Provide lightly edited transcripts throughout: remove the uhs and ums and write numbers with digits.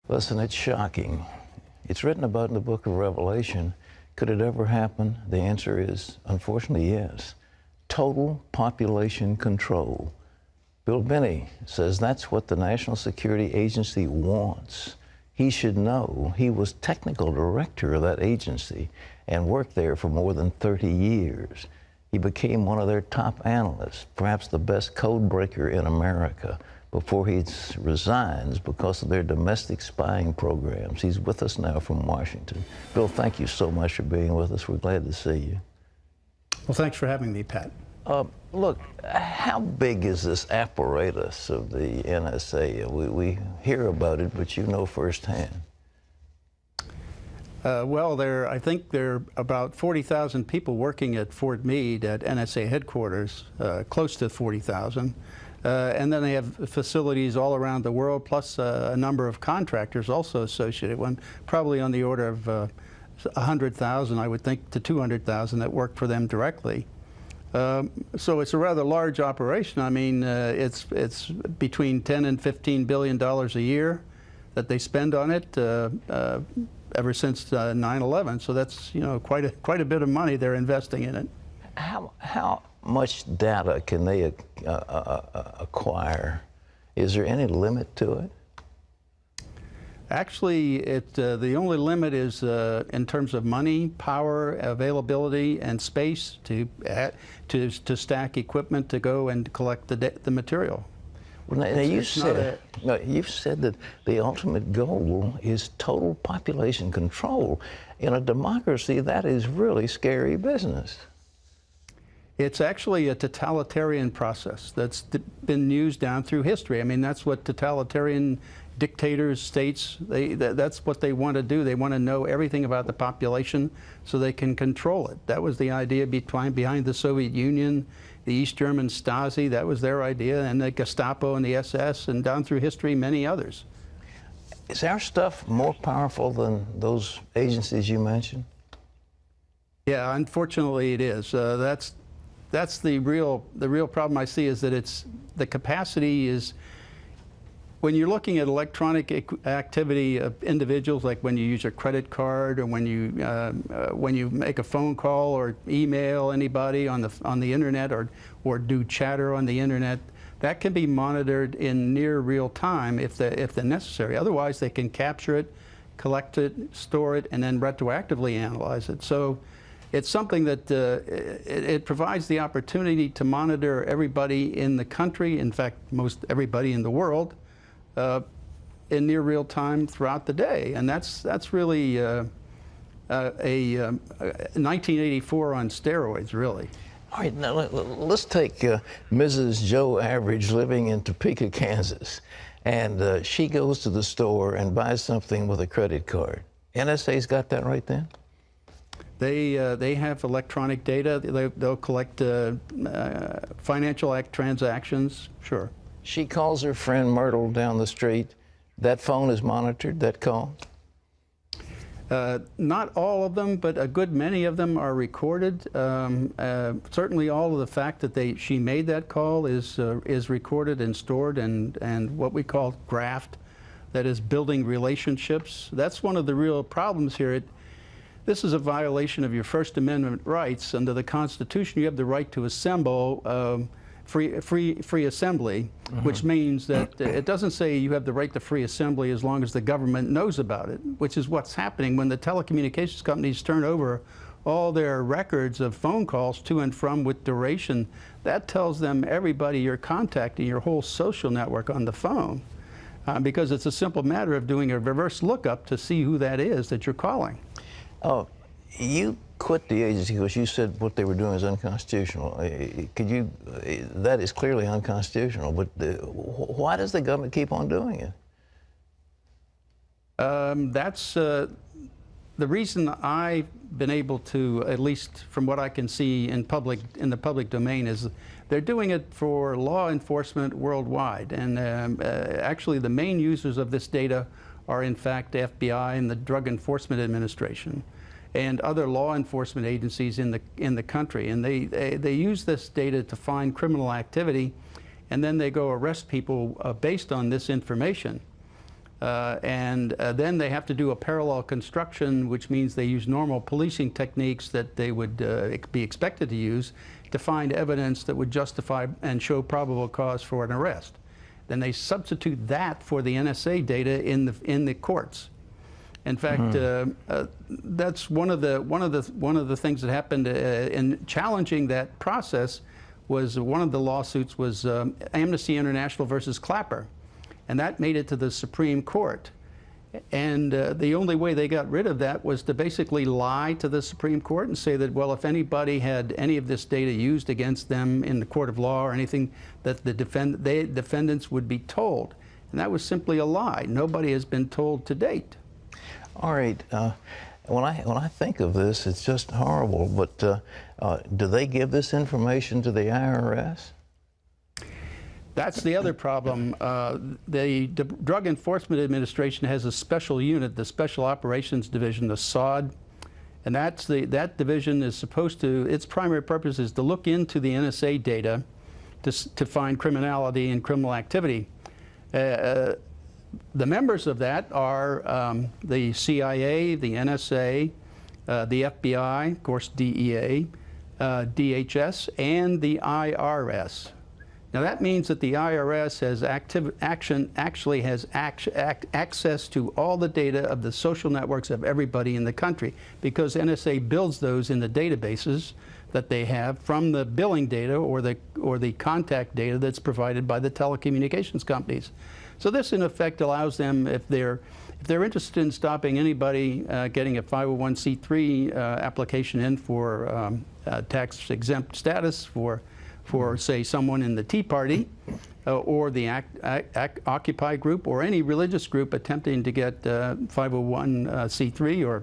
Listen, it's shocking. It's written about in the book of Revelation. Could it ever happen? The answer is, unfortunately, yes. Total population control. Bill Binney says that's what the National Security Agency wants. He should know. He was technical director of that agency and worked there for more than 30 years. He became one of their top analysts, perhaps the best code breaker in America, before he resigns because of their domestic spying programs. He's with us now from Washington. Bill, thank you so much for being with us. We're glad to see you. Well, thanks for having me, Pat. Look, how big is this apparatus of the NSA? We hear about it, but you know firsthand. Well, I think there are about 40,000 people working at Fort Meade at NSA headquarters, close to 40,000. And then they have facilities all around the world, plus a number of contractors also associated with, probably on the order of 100,000, I would think, to 200,000 that work for them directly. So it's a rather large operation. I mean, it's between $10 and $15 billion a year that they spend on it ever since 9/11. So that's, you know, quite a bit of money they're investing in it. How much data can they acquire? Is there any limit to it? Actually, the only limit is in terms of money, power, availability, and space to stack equipment to go and collect the material. Well, now, you've said that the ultimate goal is total population control. In a democracy, that is really scary business. It's actually a totalitarian process that's been used down through history. I mean, that's what totalitarian dictators, states, that's what they want to do. They want to know everything about the population so they can control it. That was the idea behind the Soviet Union, the East German Stasi. That was their idea, and the Gestapo and the SS, and down through history, many others. Is our stuff more powerful than those agencies you mentioned? Yeah, unfortunately it is. That's the real problem I see, is that the capacity is, when you're looking at electronic activity of individuals, like when you use a credit card, or when you make a phone call or email anybody on the internet, or do chatter on the internet, that can be monitored in near real time if they're necessary. Otherwise, they can capture it, collect it, store it, and then retroactively analyze it. So it's something that it provides the opportunity to monitor everybody in the country, in fact, most everybody in the world, in near real time throughout the day. And that's really 1984 on steroids, really. All right, now let's take Mrs. Joe Average living in Topeka, Kansas, and she goes to the store and buys something with a credit card. NSA's got that right then? They have electronic data. They'll collect financial transactions, sure. She calls her friend Myrtle down the street. That phone is monitored, that call? Not all of them, but a good many of them are recorded. Certainly all of the fact that she made that call is recorded and stored, and what we call graft, that is building relationships. That's one of the real problems here. This is a violation of your First Amendment rights. Under the Constitution, you have the right to assemble, free assembly, which means that it doesn't say you have the right to free assembly as long as the government knows about it, which is what's happening when the telecommunications companies turn over all their records of phone calls to and from with duration. That tells them everybody you're contacting, your whole social network on the phone, because it's a simple matter of doing a reverse lookup to see who that is that you're calling. Oh, you quit the agency because you said what they were doing is unconstitutional. That is clearly unconstitutional, but why does the government keep on doing it? That's the reason I've been able to, at least from what I can see in the public domain, is they're doing it for law enforcement worldwide. And actually the main users of this data are in fact the FBI and the Drug Enforcement Administration and other law enforcement agencies in the country. And they use this data to find criminal activity, and then they go arrest people based on this information. Then they have to do a parallel construction, which means they use normal policing techniques that they would be expected to use to find evidence that would justify and show probable cause for an arrest. Then they substitute that for the NSA data in the courts. In fact, that's one of the things that happened in challenging that process. Was one of the lawsuits was Amnesty International versus Clapper, and that made it to the Supreme Court. And the only way they got rid of that was to basically lie to the Supreme Court and say that, well, if anybody had any of this data used against them in the court of law or anything, that the defendants would be told. And that was simply a lie. Nobody has been told to date. All right. When I think of this, it's just horrible. But do they give this information to the IRS? That's the other problem. The Drug Enforcement Administration has a special unit, the Special Operations Division, the SOD, and that division is supposed to, its primary purpose is to look into the NSA data to find criminality and criminal activity. The members of that are the CIA, the NSA, the FBI, of course DEA, DHS, and the IRS. Now that means that the IRS has actually has access to all the data of the social networks of everybody in the country, because NSA builds those in the databases that they have from the billing data or the contact data that's provided by the telecommunications companies. So this in effect allows them, if they're interested in stopping anybody getting a 501c3 application in for tax exempt status for say someone in the Tea Party or the Occupy group or any religious group attempting to get 501c3 or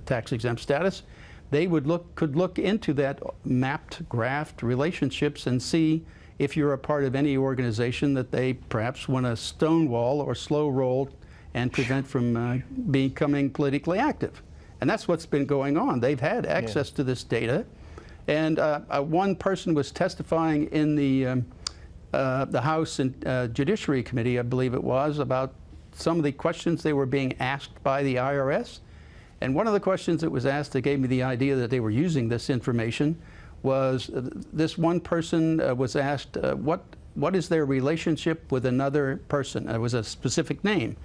tax exempt status, they could look into that mapped graphed relationships and see if you're a part of any organization that they perhaps want to stonewall or slow roll and prevent from becoming politically active. And that's what's been going on. They've had access to this data. And one person was testifying in the House and Judiciary Committee, I believe it was, about some of the questions they were being asked by the IRS. And one of the questions that was asked that gave me the idea that they were using this information was this one person was asked, what is their relationship with another person? It was a specific name.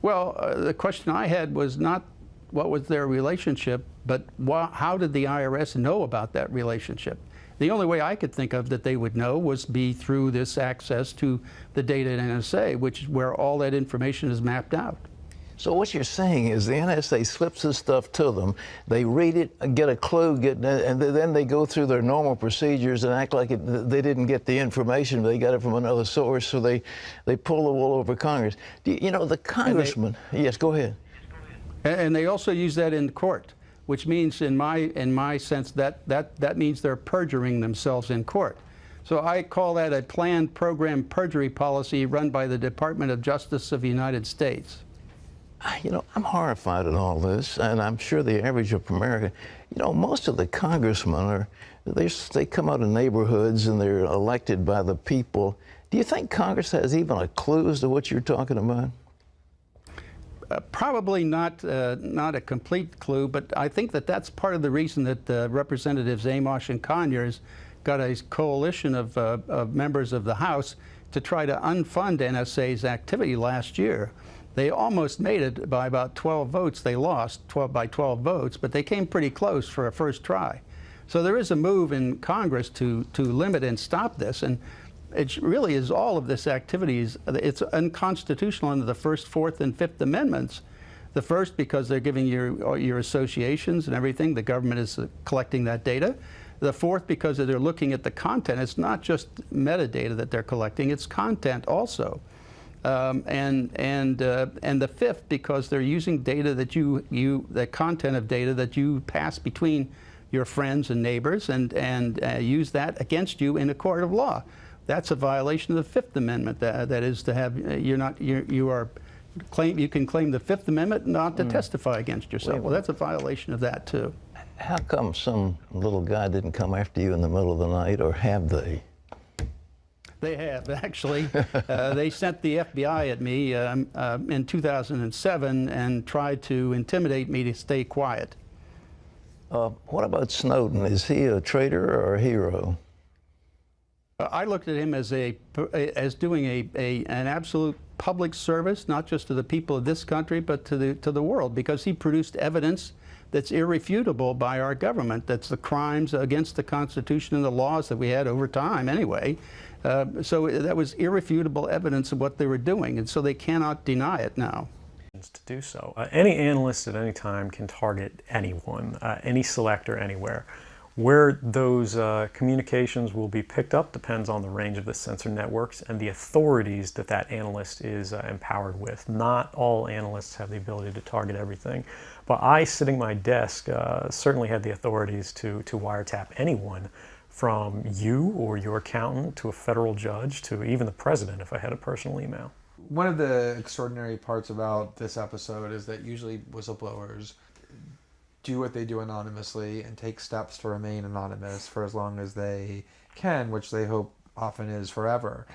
Well, the question I had was not what was their relationship, but how did the IRS know about that relationship? The only way I could think of that they would know was be through this access to the data at NSA, which is where all that information is mapped out. So what you're saying is the NSA slips this stuff to them, they read it, get a clue, and then they go through their normal procedures and act like they didn't get the information, they got it from another source, so they pull the wool over Congress. You know, the congressman, yes, go ahead. And they also use that in court, which means, in my sense, that means they're perjuring themselves in court. So I call that a planned program perjury policy run by the Department of Justice of the United States. You know, I'm horrified at all this, and I'm sure the average of America, you know, most of the congressmen they come out of neighborhoods and they're elected by the people. Do you think Congress has even a clue as to what you're talking about? Probably not a complete clue, but I think that's part of the reason that Representatives Amos and Conyers got a coalition of members of the House to try to unfund NSA's activity last year. They almost made it by about 12 votes. They lost by 12 votes, but they came pretty close for a first try. So there is a move in Congress to limit and stop this, and it really is all of this activity. It's unconstitutional under the First, Fourth, and Fifth Amendments. The first, because they're giving your associations and everything. The government is collecting that data. The fourth, because they're looking at the content. It's not just metadata that they're collecting; it's content also. And the fifth, because they're using data that the content of data that you pass between your friends and neighbors, and use that against you in a court of law. That's a violation of the Fifth Amendment. That is to have you can claim the Fifth Amendment not to testify against yourself. Well, that's a violation of that too. How come some little guy didn't come after you in the middle of the night, or have they? They have, actually. They sent the FBI at me in 2007 and tried to intimidate me to stay quiet. What about Snowden? Is he a traitor or a hero? I looked at him as doing an absolute public service, not just to the people of this country, but to the world, because he produced evidence that's irrefutable by our government. That's the crimes against the Constitution and the laws that we had over time anyway. So that was irrefutable evidence of what they were doing, and so they cannot deny it now. To do so. Any analyst at any time can target anyone, any selector anywhere. Where those communications will be picked up depends on the range of the sensor networks and the authorities that that analyst is empowered with. Not all analysts have the ability to target everything, but I, sitting at my desk, certainly had the authorities to wiretap anyone, from you or your accountant to a federal judge to even the president if I had a personal email. One of the extraordinary parts about this episode is that usually whistleblowers do what they do anonymously and take steps to remain anonymous for as long as they can, which they hope often is forever.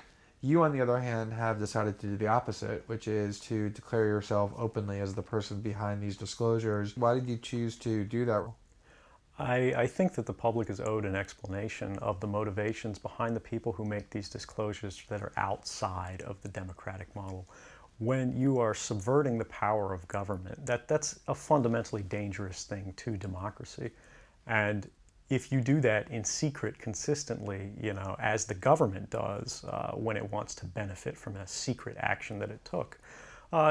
You, on the other hand, have decided to do the opposite, which is to declare yourself openly as the person behind these disclosures. Why did you choose to do that? I think that the public is owed an explanation of the motivations behind the people who make these disclosures that are outside of the democratic model. When you are subverting the power of government, that's a fundamentally dangerous thing to democracy. And if you do that in secret consistently, as the government does when it wants to benefit from a secret action that it took,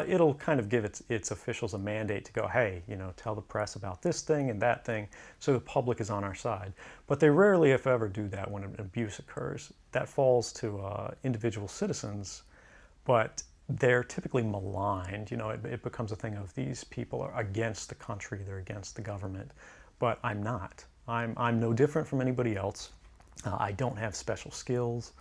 it'll kind of give its officials a mandate to go, hey, tell the press about this thing and that thing, so the public is on our side. But they rarely, if ever, do that when an abuse occurs. That falls to individual citizens, but they're typically maligned. It becomes a thing of these people are against the country, they're against the government. But I'm not. I'm no different from anybody else. I don't have special skills.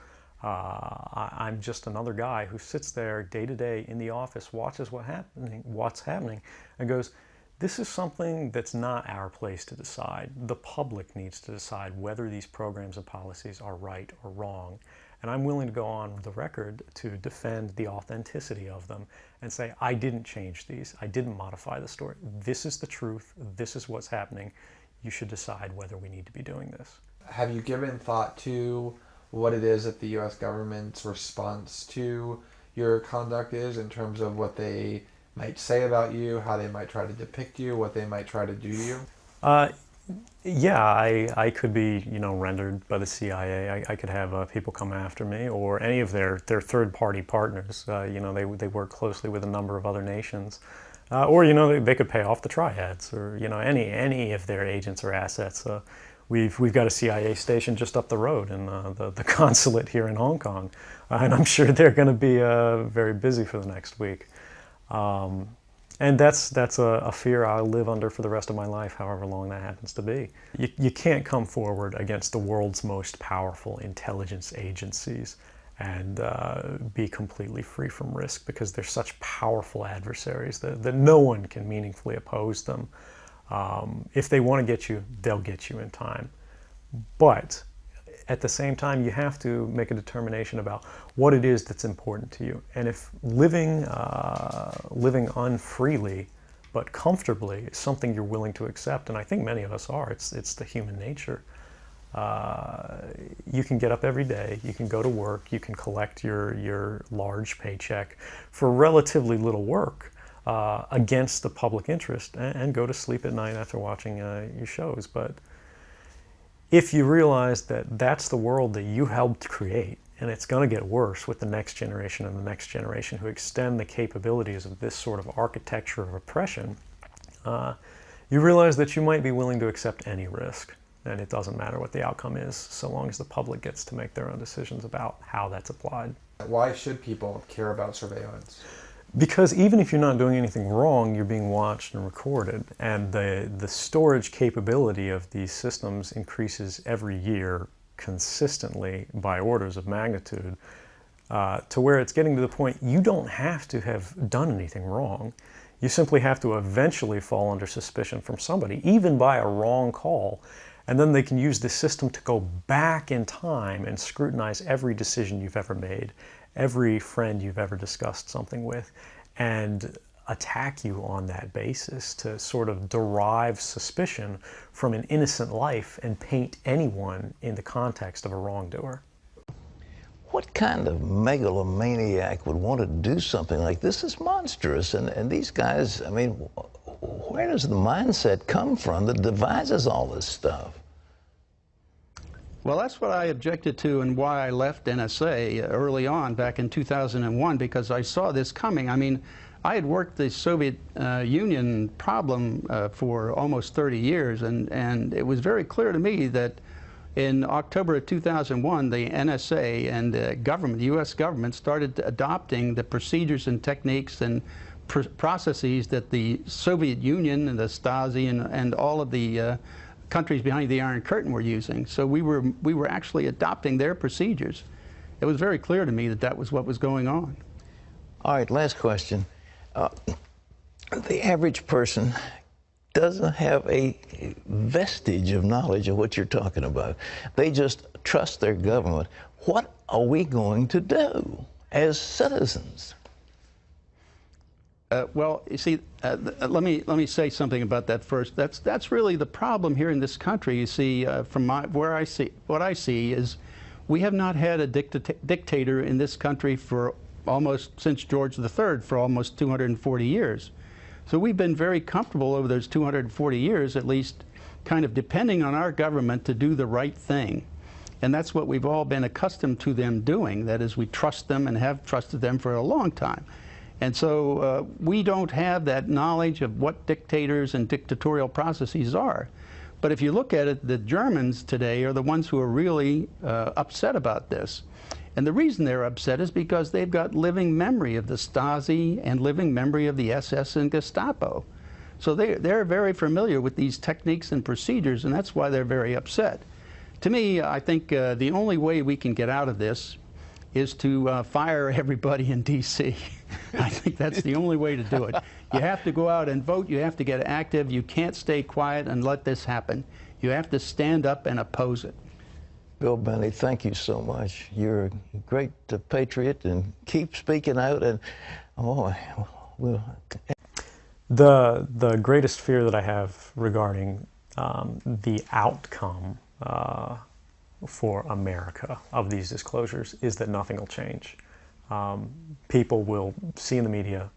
I'm just another guy who sits there day to day in the office, watches what's happening, and goes, this is something that's not our place to decide. The public needs to decide whether these programs and policies are right or wrong. And I'm willing to go on the record to defend the authenticity of them and say, I didn't change these. I didn't modify the story. This is the truth. This is what's happening. You should decide whether we need to be doing this. Have you given thought to what it is that the U.S. government's response to your conduct is, in terms of what they might say about you, how they might try to depict you, what they might try to do to you? Yeah, I could be, rendered by the CIA. I could have people come after me, or any of their third-party partners. They work closely with a number of other nations. Or, they could pay off the triads, or, any of their agents or assets. We've got a CIA station just up the road in the consulate here in Hong Kong, and I'm sure they're going to be very busy for the next week. And that's a fear I'll live under for the rest of my life, however long that happens to be. You can't come forward against the world's most powerful intelligence agencies and be completely free from risk, because they're such powerful adversaries that no one can meaningfully oppose them. If they want to get you, they'll get you in time. But at the same time, you have to make a determination about what it is that's important to you. And if living unfreely but comfortably is something you're willing to accept, and I think many of us are, it's the human nature. You can get up every day, you can go to work, you can collect your large paycheck for relatively little work against the public interest, and go to sleep at night after watching your shows. But if you realize that that's the world that you helped create, and it's going to get worse with the next generation and the next generation who extend the capabilities of this sort of architecture of oppression, you realize that you might be willing to accept any risk. And it doesn't matter what the outcome is, so long as the public gets to make their own decisions about how that's applied. Why should people care about surveillance? Because even if you're not doing anything wrong, you're being watched and recorded. And the storage capability of these systems increases every year consistently by orders of magnitude, to where it's getting to the point you don't have to have done anything wrong. You simply have to eventually fall under suspicion from somebody, even by a wrong call. And then they can use this system to go back in time and scrutinize every decision you've ever made, every friend you've ever discussed something with, and attack you on that basis to sort of derive suspicion from an innocent life and paint anyone in the context of a wrongdoer. What kind of megalomaniac would want to do something like this? Is monstrous. And these guys, I mean, where does the mindset come from that devises all this stuff? Well, that's what I objected to and why I left NSA early on back in 2001, because I saw this coming. I mean, I had worked the Soviet Union problem for almost 30 years, and it was very clear to me that in October of 2001, the NSA and the government, the U.S. government, started adopting the procedures and techniques and processes that the Soviet Union and the Stasi and all of the countries behind the Iron Curtain were using. So we were actually adopting their procedures. It was very clear to me that that was what was going on. All right, last question. The average person doesn't have a vestige of knowledge of what you're talking about. They just trust their government. What are we going to do as citizens? Well, you see, let me say something about that first. That's really the problem here in this country. You see, from what I see is we have not had a dictator in this country for almost since George III, for almost 240 years. So we've been very comfortable over those 240 years, at least, kind of depending on our government to do the right thing. And that's what we've all been accustomed to them doing. That is, we trust them and have trusted them for a long time. And so we don't have that knowledge of what dictators and dictatorial processes are. But if you look at it, the Germans today are the ones who are really upset about this. And the reason they're upset is because they've got living memory of the Stasi and living memory of the SS and Gestapo. So they're very familiar with these techniques and procedures, and that's why they're very upset. To me, I think the only way we can get out of this is to fire everybody in D.C. I think that's the only way to do it. You have to go out and vote. You have to get active. You can't stay quiet and let this happen. You have to stand up and oppose it. Bill Benny, thank you so much. You're a great patriot, and keep speaking out. And The greatest fear that I have regarding the outcome for America of these disclosures is that nothing will change. People will see in the media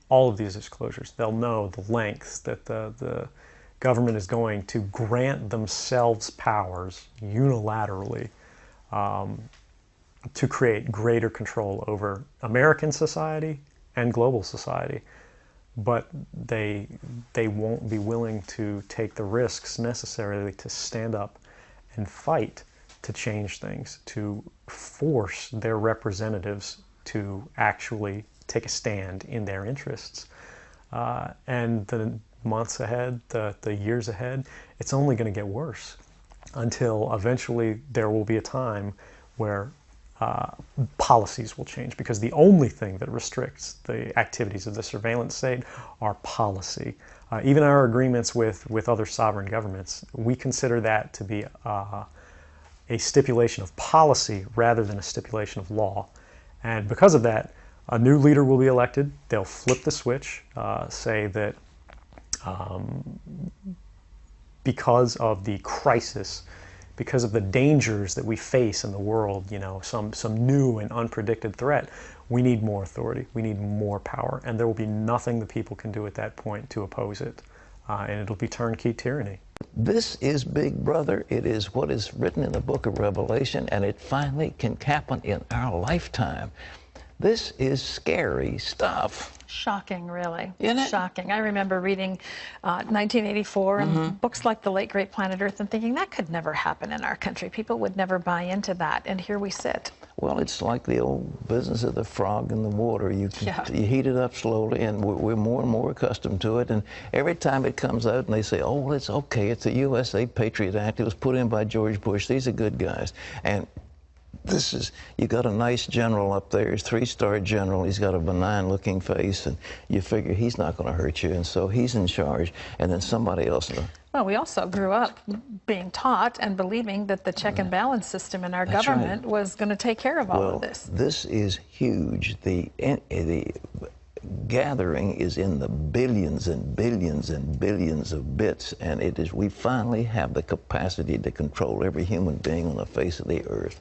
all of these disclosures. They'll know the lengths that the government is going to grant themselves powers unilaterally to create greater control over American society and global society. But they won't be willing to take the risks necessarily to stand up and fight to change things, to force their representatives to actually take a stand in their interests. And the months ahead, the years ahead, it's only going to get worse until eventually there will be a time where policies will change, because the only thing that restricts the activities of the surveillance state are policy. Even our agreements with other sovereign governments, we consider that to be a stipulation of policy rather than a stipulation of law. And because of that, a new leader will be elected. They'll flip the switch, say that because of the crisis, because of the dangers that we face in the world, you know, some new and unpredicted threat, we need more authority, we need more power, and there will be nothing the people can do at that point to oppose it, and it'll be turnkey tyranny. This is Big Brother. It is what is written in the book of Revelation, and it finally can happen in our lifetime. This is scary stuff. Shocking, really. Isn't it? Shocking. I remember reading 1984 and books like The Late Great Planet Earth and thinking that could never happen in our country. People would never buy into that, and here we sit. Well, it's like the old business of the frog in the water. You heat it up slowly, and we're more and more accustomed to it. And every time it comes out and they say, oh, well, it's okay, it's a USA Patriot Act, it was put in by George Bush, these are good guys. And this is, you got a nice general up there, he's 3-star general, he's got a benign looking face, and you figure he's not going to hurt you, and so he's in charge, and then somebody else. Well, we also grew up being taught and believing that the check and balance system in our That's government right. was going to take care of all of this. This is huge. The gathering is in the billions and billions and billions of bits, and it is, we finally have the capacity to control every human being on the face of the earth.